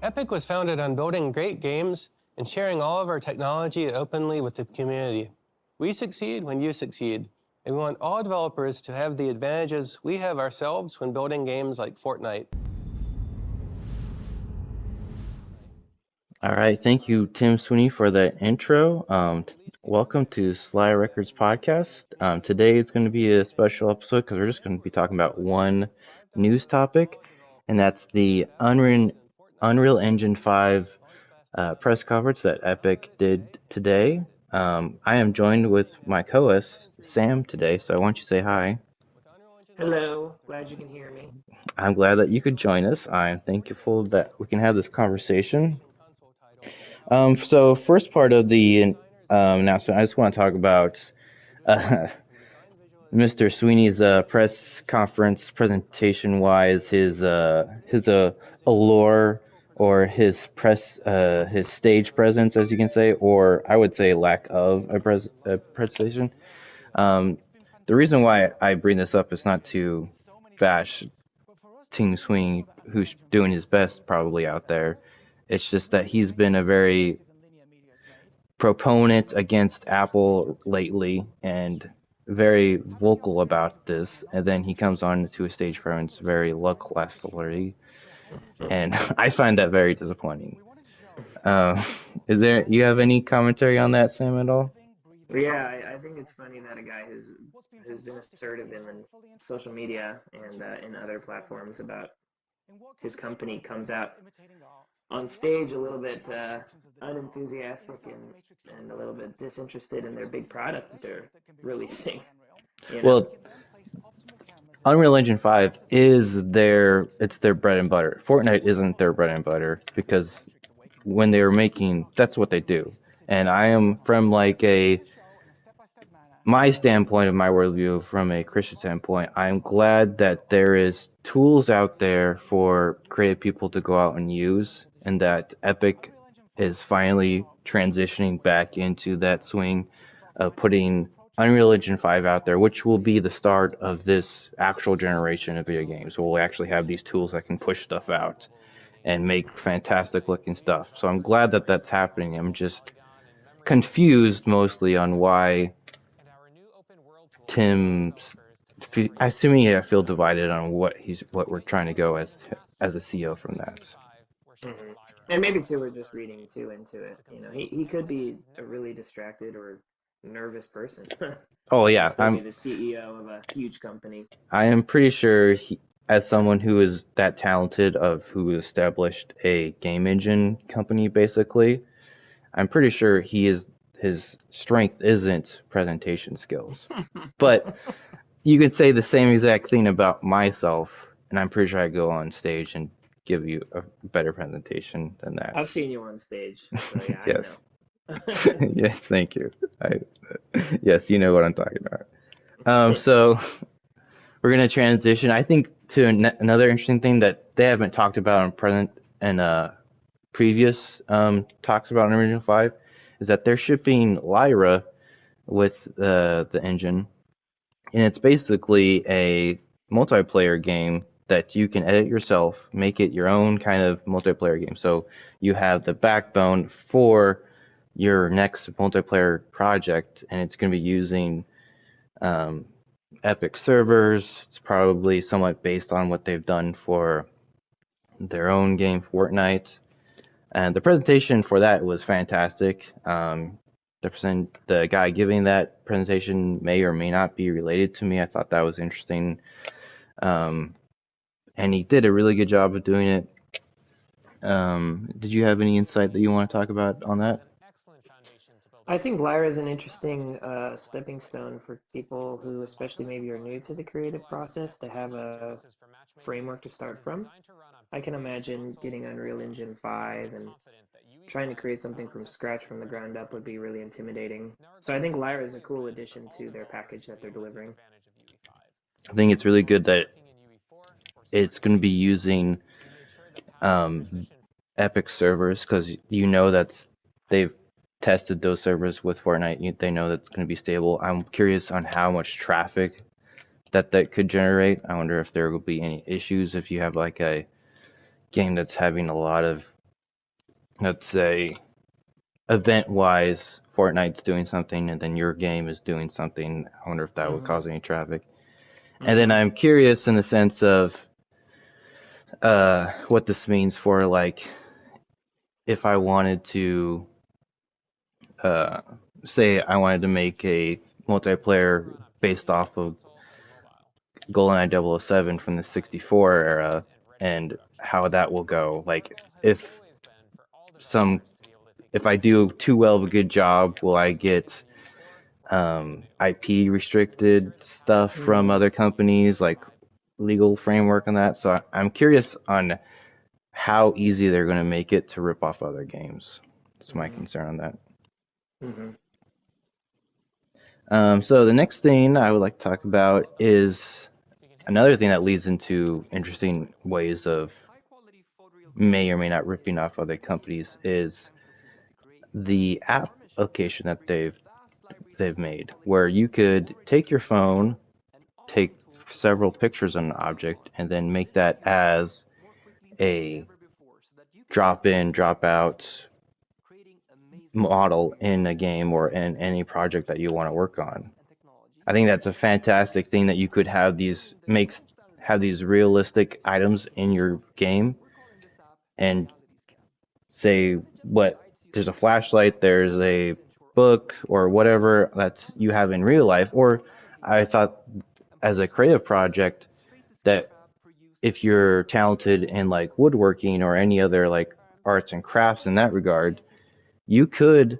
Epic was founded on building great games and sharing all of our technology openly with the community. We succeed when you succeed, and we want all developers to have the advantages we have ourselves when building games like Fortnite. All right, thank you, Tim Sweeney, for that intro. Welcome to Sly REcords Podcast. Today it's going to be a special episode because we're just going to be talking about one news topic, and that's the Unreal Engine 5 press conference that Epic did today. I am joined with my co-host, Sam, today, so why don't you say hi? Hello, glad you can hear me. I'm glad that you could join us. I'm thankful that we can have this conversation. So first part of the announcement, I just want to talk about uh, Mr. Sweeney's press conference presentation-wise, his allure or his his stage presence, as you can say, or I would say lack of a presentation. Um, the reason why I bring this up is not to bash Tim Sweeney, who's doing his best probably out there. It's just that he's been a very proponent against Apple lately and very vocal about this, and then he comes on to a stage presence very lacklusterly, and I find that very disappointing. Is there you have any commentary on that, Sam, at all? Yeah, I think it's funny that a guy who's been assertive in social media and in other platforms about his company comes out on stage a little bit unenthusiastic and a little bit disinterested in their big product that they're releasing. You know? Well, Unreal Engine 5 is it's their bread and butter. Fortnite isn't their bread and butter because when they were making, that's what they do. And I am from my standpoint of my worldview, from a Christian standpoint, I'm glad that there is tools out there for creative people to go out and use, and that Epic is finally transitioning back into that swing of putting Unreal Engine 5 out there, which will be the start of this actual generation of video games. We'll actually have these tools that can push stuff out and make fantastic looking stuff. So I'm glad that that's happening. I'm just confused mostly on why Tim's. I feel divided on what we're trying to go as a CEO from that. Mm-hmm. And maybe too, we're just reading too into it. You know, he could be a really distracted or nervous person. Oh And yeah, still be the CEO of a huge company. I am pretty sure as someone who is that talented who established a game engine company basically, I'm pretty sure his strength isn't presentation skills. But you could say the same exact thing about myself, and I'm pretty sure I go on stage and give you a better presentation than that. I've seen you on stage, so yeah, Yes. I know. Yes, thank you. Yes, you know what I'm talking about. So we're gonna transition, I think, to another interesting thing that they haven't talked about in previous talks about Unreal 5 is that they're shipping Lyra with the engine, and it's basically a multiplayer game that you can edit yourself, make it your own kind of multiplayer game. So you have the backbone for your next multiplayer project, and it's going to be using Epic servers. It's probably somewhat based on what they've done for their own game, Fortnite. And the presentation for that was fantastic. The guy giving that presentation may or may not be related to me. I thought that was interesting. And he did a really good job of doing it. Did you have any insight that you want to talk about on that? I think Lyra is an interesting stepping stone for people who, especially maybe are new to the creative process, to have a framework to start from. I can imagine getting Unreal Engine 5 and trying to create something from scratch from the ground up would be really intimidating. So I think Lyra is a cool addition to their package that they're delivering. I think it's really good that it's going to be using Epic servers because you know that they've tested those servers with Fortnite. They know that's going to be stable. I'm curious on how much traffic that could generate. I wonder if there will be any issues if you have like a game that's having a lot of let's say, event-wise, Fortnite's doing something, and then your game is doing something. I wonder if that would Mm-hmm. cause any traffic. And then Mm-hmm. I'm curious in the sense of what this means for like if I wanted to uh, say I wanted to make a multiplayer based off of GoldenEye 007 from the 64 era and how that will go. Like some if I do too well of a good job, will I get IP restricted stuff from Mm-hmm. other companies, like legal framework on that? So I'm curious on how easy they're going to make it to rip off other games. That's my Mm-hmm. concern on that. Mm-hmm. So the next thing I would like to talk about is another thing that leads into interesting ways of may or may not ripping off other companies is the application that they've made, where you could take your phone, take several pictures of an object, and then make that as a drop in, drop out model in a game or in any project that you want to work on. I think that's a fantastic thing that you could have these realistic items in your game and say what there's a flashlight, there's a book or whatever that you have in real life. Or I thought as a creative project that if you're talented in like woodworking or any other like arts and crafts in that regard, you could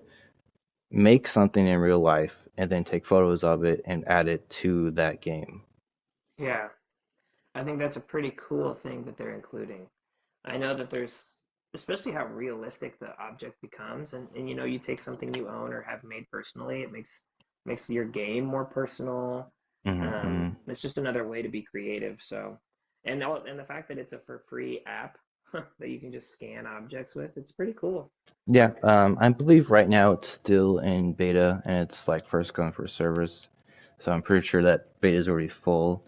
make something in real life and then take photos of it and add it to that game. Yeah, I think that's a pretty cool thing that they're including. I know that there's, especially how realistic the object becomes, and you know, you take something you own or have made personally, it makes your game more personal. Mm-hmm. It's just another way to be creative. So, and the fact that it's a for free app that you can just scan objects with, it's pretty cool. Yeah, I believe right now it's still in beta and it's like first come first servers. So I'm pretty sure that beta is already full.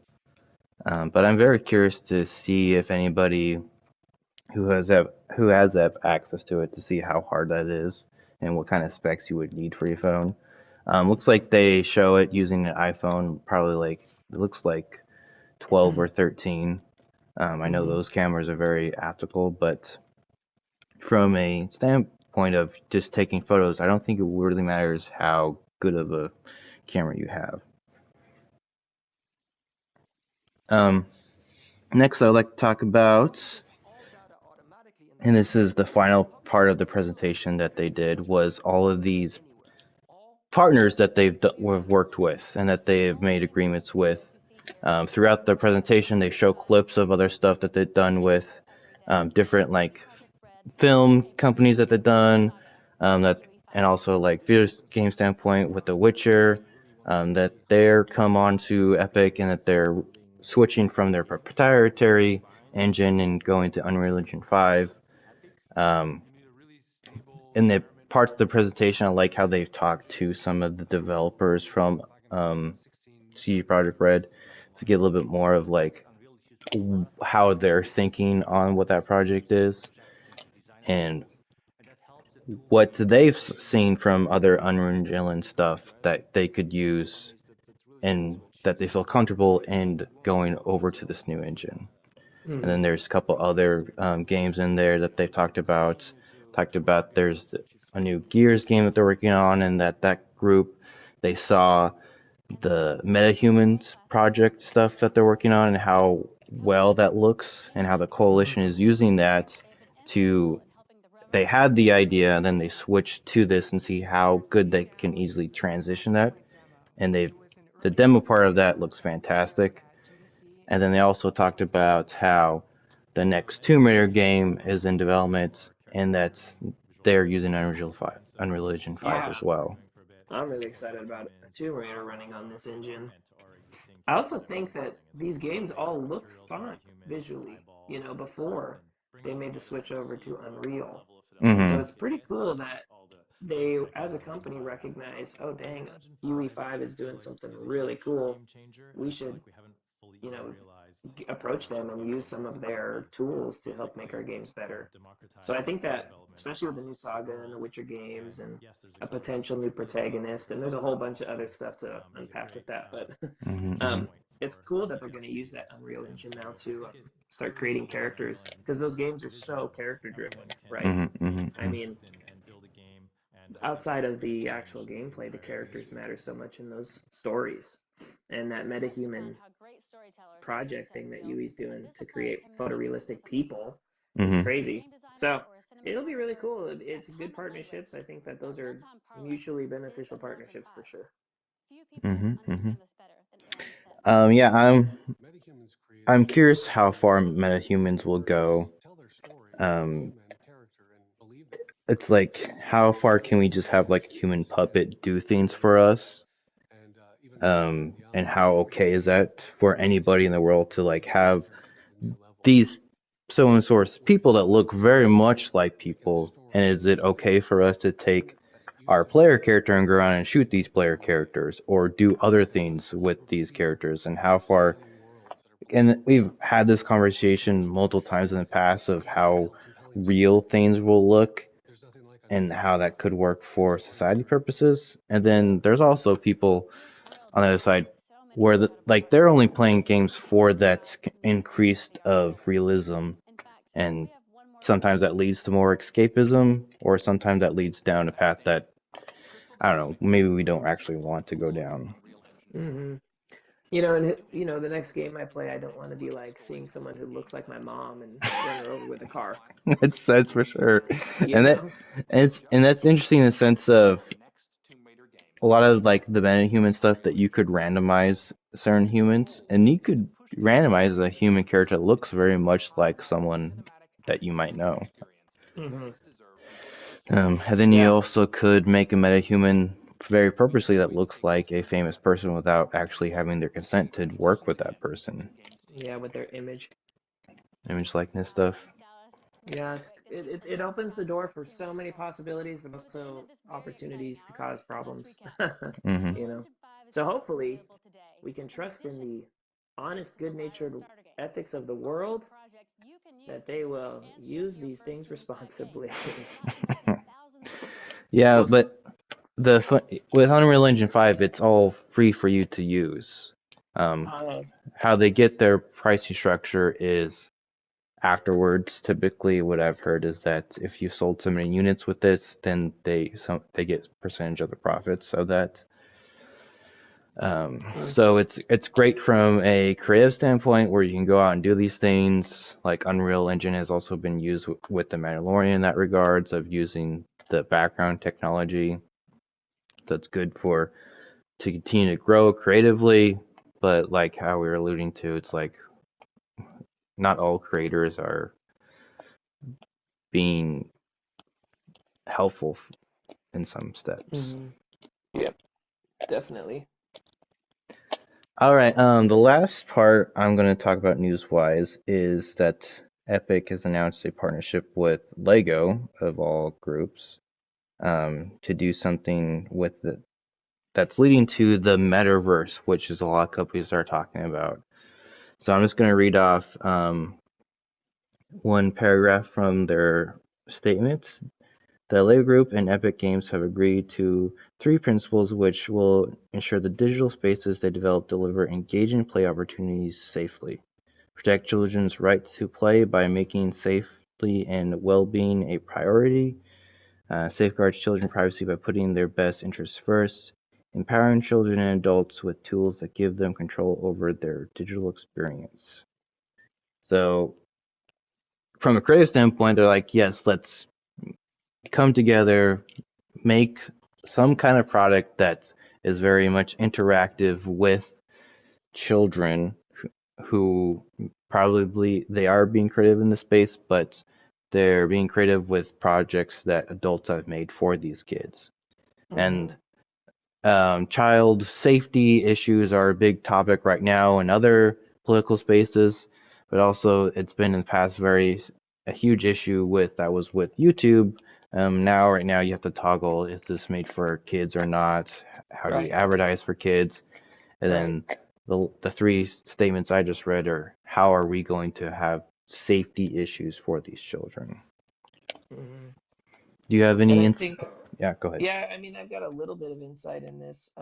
But I'm very curious to see if anybody who has access to it to see how hard that is and what kind of specs you would need for your phone. Looks like they show it using an iPhone, probably like it looks like 12 or 13. I know Hmm. those cameras are very optical, but from a standpoint of just taking photos, I don't think it really matters how good of a camera you have. Um, Next, I'd like to talk about, and this is the final part of the presentation that they did, was all of these partners that they've worked with and that they have made agreements with. Throughout the presentation, they show clips of other stuff that they've done with different like film companies that they've done, that and also like video game standpoint with The Witcher, that they're come on to Epic and that they're switching from their proprietary engine and going to Unreal Engine 5. Um, in the parts of the presentation, I like how they've talked to some of the developers from CD Projekt Red to get a little bit more of like how they're thinking on what that project is and what they've seen from other Unreal Engine stuff that they could use and that they feel comfortable in going over to this new engine. And then Hmm. there's a couple other games in there that they've talked about. There's a new Gears game that they're working on, and that group they saw the MetaHumans project stuff that they're working on and how well that looks and how the coalition is using that to they had the idea and then they switched to this and see how good they can easily transition that. And the demo part of that looks fantastic. And then they also talked about how the next Tomb Raider game is in development and that they're using Unreal Engine 5 Yeah, as well. I'm really excited about a Tomb Raider running on this engine. I also think that these games all looked fine visually, you know, before they made the switch over to Unreal. So Mm-hmm. it's pretty cool that they, as a company, recognize, oh dang, UE5 is doing something really cool. We should, you know, approach them and use some of their tools to help make our games better. So I think that, especially with the new Saga and the Witcher games and a potential new protagonist, and there's a whole bunch of other stuff to unpack with that, but it's cool that they're going to use that Unreal Engine now to start creating characters, because those games are so character driven, right? I mean, outside of the actual gameplay, the characters matter so much in those stories. And that metahuman project thing that Yui's doing to create photorealistic people is crazy. So it'll be really cool. It's good partnerships. I think that those are mutually beneficial partnerships for sure. Yeah, I'm curious how far metahumans will go. It's like, how far can we just have like a human puppet do things for us? And how okay is that for anybody in the world to like have these so source people that look very much like people? And is it okay for us to take our player character and go around and shoot these player characters or do other things with these characters? And how far? And we've had this conversation multiple times in the past of how real things will look and how that could work for society purposes. And then there's also people on the other side where they're only playing games for that increased of realism, and sometimes that leads to more escapism, or sometimes that leads down a path that, I don't know, maybe we don't actually want to go down. And the next game I play, I don't want to be like seeing someone who looks like my mom and run her over with a car. That's for sure. You And know? that's interesting in the sense of a lot of like the metahuman stuff that you could randomize certain humans, and you could randomize a human character that looks very much like someone that you might know. And then you also could make a metahuman very purposely that looks like a famous person without actually having their consent to work with that person. Yeah, with their image likeness stuff. Yeah, it opens the door for so many possibilities, but also opportunities to cause problems. You know, so hopefully we can trust in the honest, good-natured ethics of the world that they will use these things responsibly. Yeah, but with Unreal Engine 5, it's all free for you to use. How they get their pricing structure is afterwards. Typically, what I've heard is that if you sold so many units with this, then they get percentage of the profits of that. So it's great from a creative standpoint where you can go out and do these things. Like Unreal Engine has also been used with the Mandalorian in that regards of using the background technology. That's good to continue to grow creatively, but like how we were alluding to, it's like not all creators are being helpful in some steps. Yeah, definitely. All right. The last part I'm going to talk about news-wise is that Epic has announced a partnership with Lego, of all groups, to do something with that's leading to the metaverse, which is a lot of companies are talking about. So I'm just going to read off one paragraph from their statements. The Lego Group and Epic Games have agreed to 3 principles which will ensure the digital spaces they develop deliver engaging play opportunities safely. Protect children's right to play by making safety and well-being a priority. Safeguard children's privacy by putting their best interests first. Empowering children and adults with tools that give them control over their digital experience. So, from a creative standpoint, they're like, yes, let's come together, make some kind of product that is very much interactive with children who probably they are being creative in the space, but they're being creative with projects that adults have made for these kids. And child safety issues are a big topic right now in other political spaces, but also it's been in the past a huge issue with YouTube. Right now you have to toggle, is this made for kids or not? How do you advertise for kids? And then the three statements I just read are how are we going to have safety issues for these children? Hmm. Do you have And any I think, Yeah, go ahead. yeah, I mean, I've got a little bit of insight in this.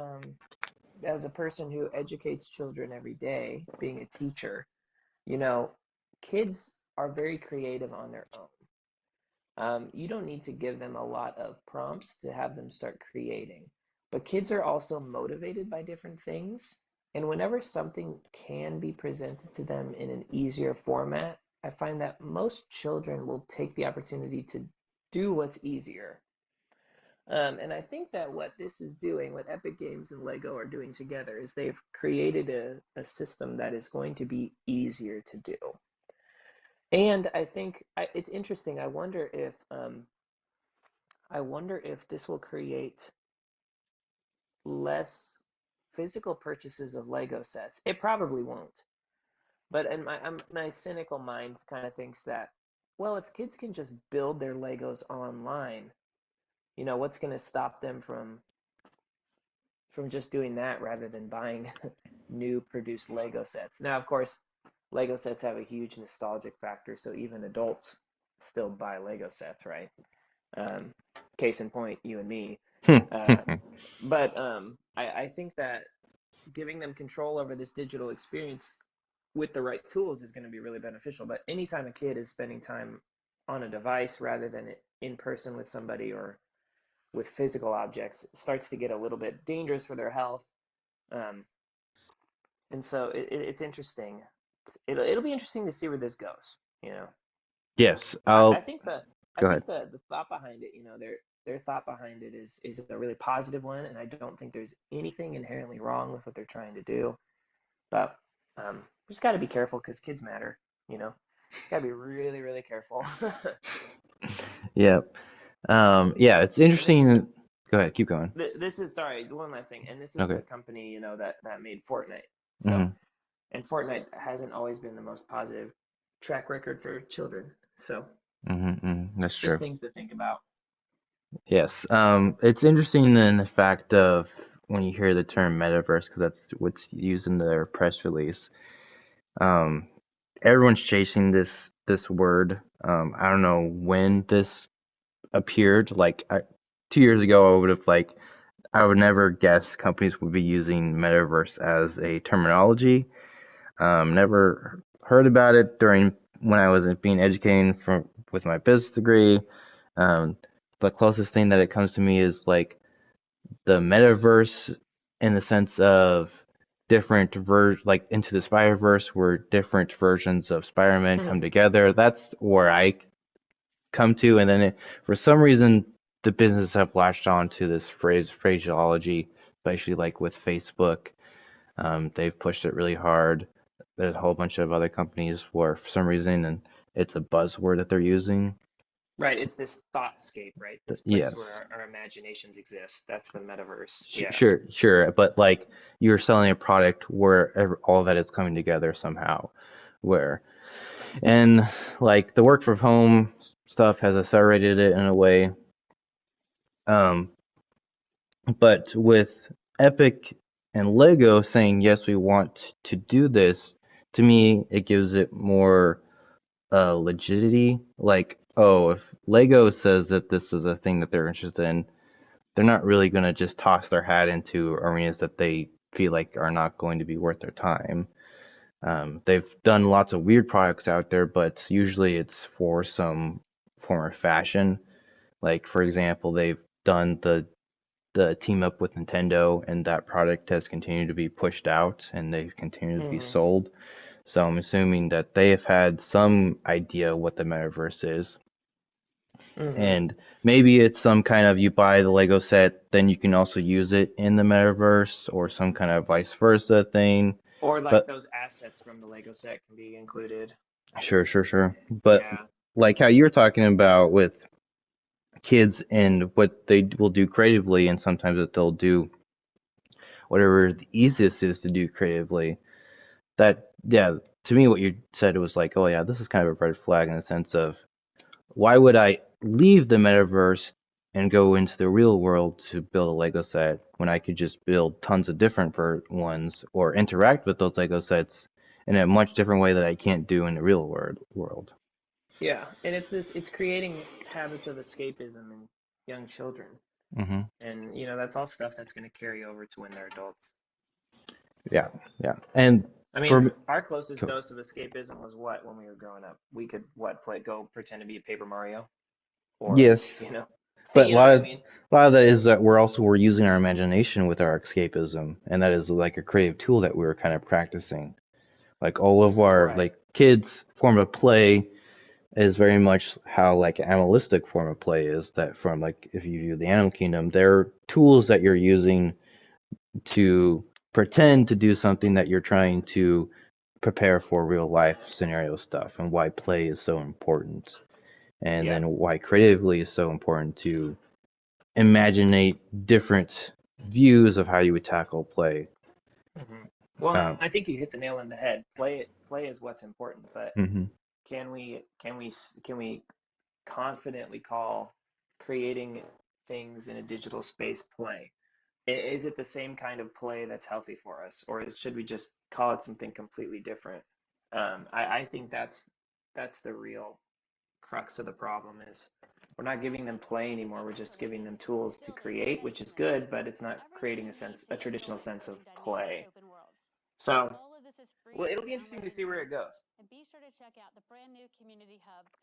As a person who educates children every day, being a teacher, you know, kids are very creative on their own. You don't need to give them a lot of prompts to have them start creating. But kids are also motivated by different things. And whenever something can be presented to them in an easier format, I find that most children will take the opportunity to do what's easier. And I think that what this is doing, what Epic Games and Lego are doing together, is they've created a system that is going to be easier to do. And I think it's interesting. I wonder if this will create less physical purchases of Lego sets. It probably won't. But in my cynical mind kind of thinks that, well, if kids can just build their Legos online, what's going to stop them from just doing that rather than buying new produced Lego sets? Now, of course, Lego sets have a huge nostalgic factor, so even adults still buy Lego sets, right? Case in point, you and me. Uh, but I think that giving them control over this digital experience with the right tools is going to be really beneficial. But anytime a kid is spending time on a device rather than in person with somebody or with physical objects, it starts to get a little bit dangerous for their health. Um, and so it's interesting. It'll be interesting to see where this goes. Yes, I I'll think the I go ahead. think the thought behind it, their thought behind it is a really positive one, and I don't think there's anything inherently wrong with what they're trying to do. But we just got to be careful because kids matter. Got to be really, really careful. Yep. Yeah, it's And this is interesting. Go ahead, keep going. this is sorry, one last thing, and this is Okay. the company that made Fortnite. So, Mm-hmm. and Fortnite hasn't always been the most positive track record for children. So, Mm-hmm, that's just true. things to think about. Yes. It's interesting in the fact of when you hear the term metaverse, because that's what's used in their press release. Um, Everyone's chasing this word. I don't know when this appeared. 2 years ago, I would never guess companies would be using metaverse as a terminology. Never heard about it during when I was being educated with my business degree. Um, the closest thing that it comes to me is like the metaverse in the sense of different like Into the Spider-Verse, where different versions of Spider-Man come together. That's where I come to, and then for some reason the business have latched on to this phraseology, especially like with Facebook. They've pushed it really hard. There's a whole bunch of other companies where for some reason and it's a buzzword that they're using. Right, it's this thoughtscape, right? This place Yes. where our imaginations exist. That's the metaverse. Yeah. Sure, but like you're selling a product where all that is coming together somehow, where and like the work from home stuff has accelerated it in a way. Um, but with Epic and Lego saying yes, we want to do this, to me it gives it more legitimacy. Like, oh, if Lego says that this is a thing that they're interested in, they're not really going to just toss their hat into arenas that they feel like are not going to be worth their time. They've done lots of weird products out there, but usually it's for some form of fashion. Like, for example, they've done the team up with Nintendo, and that product has continued to be pushed out, and they've continued to be Hmm. sold. So I'm assuming that they have had some idea what the metaverse is. Hmm. And maybe it's some kind of you buy the Lego set, then you can also use it in the metaverse, or some kind of vice versa thing. Or like But those assets from the Lego set can be included. sure. But Yeah. like how you're talking about with kids and what they will do creatively, and sometimes that they'll do whatever the easiest is to do creatively. That, yeah, to me, what you said was like, oh yeah, this is kind of a red flag in the sense of why would I leave the metaverse and go into the real world to build a Lego set when I could just build tons of different ones or interact with those Lego sets in a much different way that I can't do in the real world. Yeah, and it's creating habits of escapism in young children. Mm-hmm. And that's all stuff that's going to carry over to when they're adults. Yeah. And I mean, our closest dose of escapism was what when we were growing up? We could go pretend to be a Paper Mario, or yes, but you know what I mean? a lot of that is that we're using our imagination with our escapism, and that is like a creative tool that we were kind of practicing. Like all of our like kids' form of play is very much how like animalistic form of play is. That from like if you view the animal kingdom, they're tools that you're using to pretend to do something that you're trying to prepare for real life scenario stuff, and why play is so important, and then why creatively is so important to imaginate different views of how you would tackle play. Mm-hmm. Well, I think you hit the nail on the head. Play is what's important, but mm-hmm. can we confidently call creating things in a digital space play? Is it the same kind of play that's healthy for us, or should we just call it something completely different? I think that's the real crux of the problem is we're not giving them play anymore. We're just giving them tools to create, which is good, but it's not creating a traditional sense of play. So, well, it'll be interesting to see where it goes.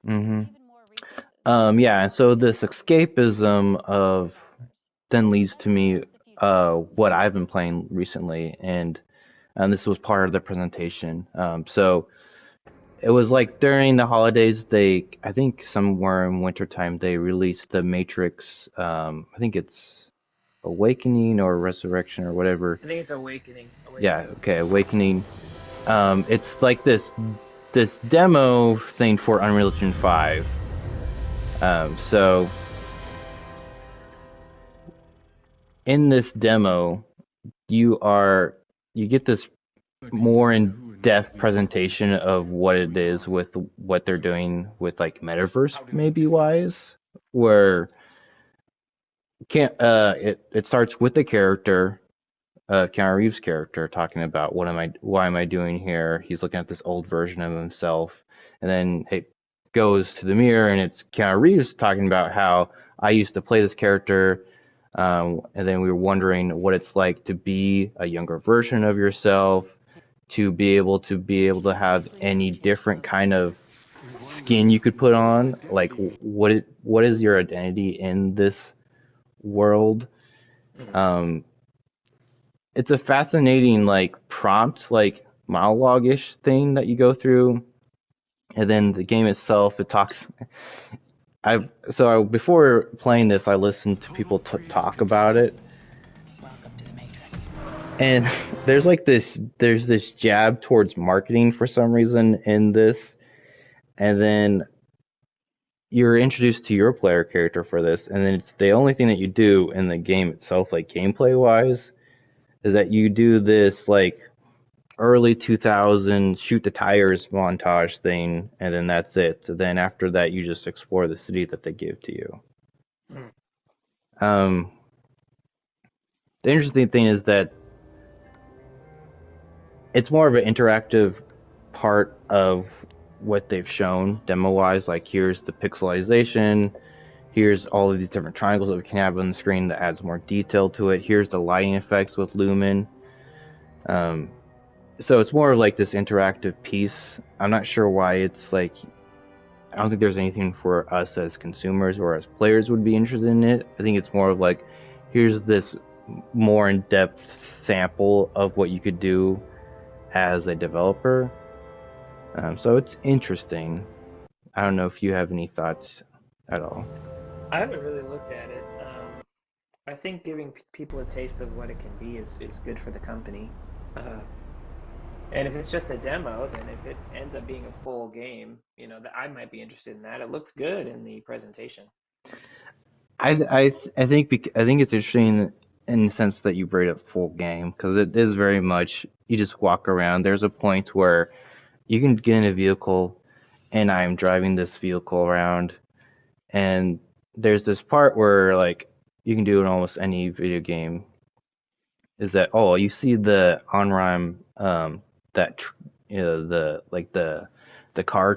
Mm-hmm. Yeah, and so this escapism of then leads to me what I've been playing recently, and this was part of the presentation. So it was like during the holidays, I think somewhere in wintertime, they released the Matrix. I think it's Awakening or Resurrection or whatever. I think it's Awakening. Yeah, okay, Awakening. It's like this demo thing for Unreal Engine 5. So in this demo, you get this more in-depth presentation of what it is with what they're doing with like metaverse maybe wise, where it starts with the character, Keanu Reeves' character, talking about why am I doing here? He's looking at this old version of himself, and then it goes to the mirror, and it's Keanu Reeves talking about how I used to play this character, and then we were wondering what it's like to be a younger version of yourself, to be able to have any different kind of skin you could put on, like what is your identity in this world. It's a fascinating like prompt, like monologue-ish thing that you go through, and then the game itself, it talks. Before playing this, I listened to people talk about it, and there's this jab towards marketing for some reason in this, and then you're introduced to your player character for this, and then it's the only thing that you do in the game itself, like gameplay wise, is that you do this like early 2000s shoot the tires montage thing, and then that's it. So then after that, you just explore the city that they give to you. The interesting thing is that it's more of an interactive part of what they've shown demo-wise. Like here's the pixelization, here's all of these different triangles that we can have on the screen that adds more detail to it. Here's the lighting effects with Lumen. So it's more of like this interactive piece. I'm not sure why it's like, I don't think there's anything for us as consumers or as players would be interested in it. I think it's more of like, here's this more in-depth sample of what you could do as a developer. So it's interesting. I don't know if you have any thoughts at all. I haven't really looked at it. I think giving people a taste of what it can be is good for the company. And if it's just a demo, then if it ends up being a full game, I might be interested in that. It looks good in the presentation. I think it's interesting in the sense that you bring up full game, because it is very much you just walk around. There's a point where you can get in a vehicle, and I'm driving this vehicle around, and there's this part where like you can do in almost any video game. Is that you see the on-rhyme that the car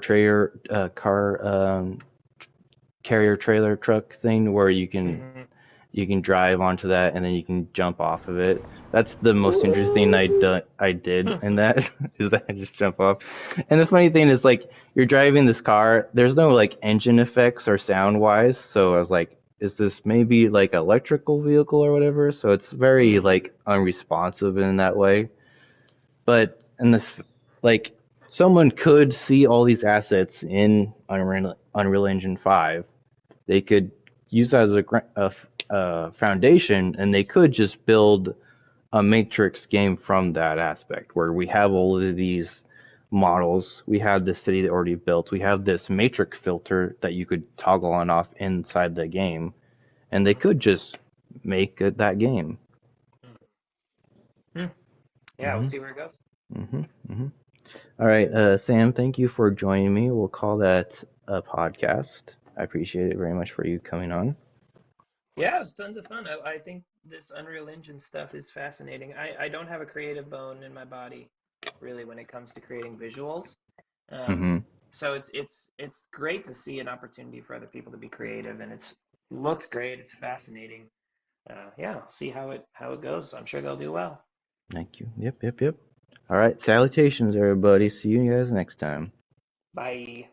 carrier trailer truck thing where you can drive onto that and then you can jump off of it. That's the most interesting thing I did in that is that I just jump off. And the funny thing is like you're driving this car, there's no like engine effects or sound wise, so I was like, is this maybe like electrical vehicle or whatever? So it's very like unresponsive in that way. But in this like someone could see all these assets in Unreal Engine 5. They could use that as a foundation, and they could just build a matrix game from that aspect where we have all of these models, we have the city that already built, we have this matrix filter that you could toggle on off inside the game, and they could just make that game. Yeah, we'll see where it goes. All right, Sam, thank you for joining me. We'll call that a podcast. I appreciate it very much for you coming on. Yeah, it was tons of fun. I think this Unreal Engine stuff is fascinating. I don't have a creative bone in my body, really, when it comes to creating visuals. So it's great to see an opportunity for other people to be creative, and it looks great. It's fascinating. Yeah, see how it goes. I'm sure they'll do well. Thank you. Yep. All right, salutations, everybody. See you guys next time. Bye.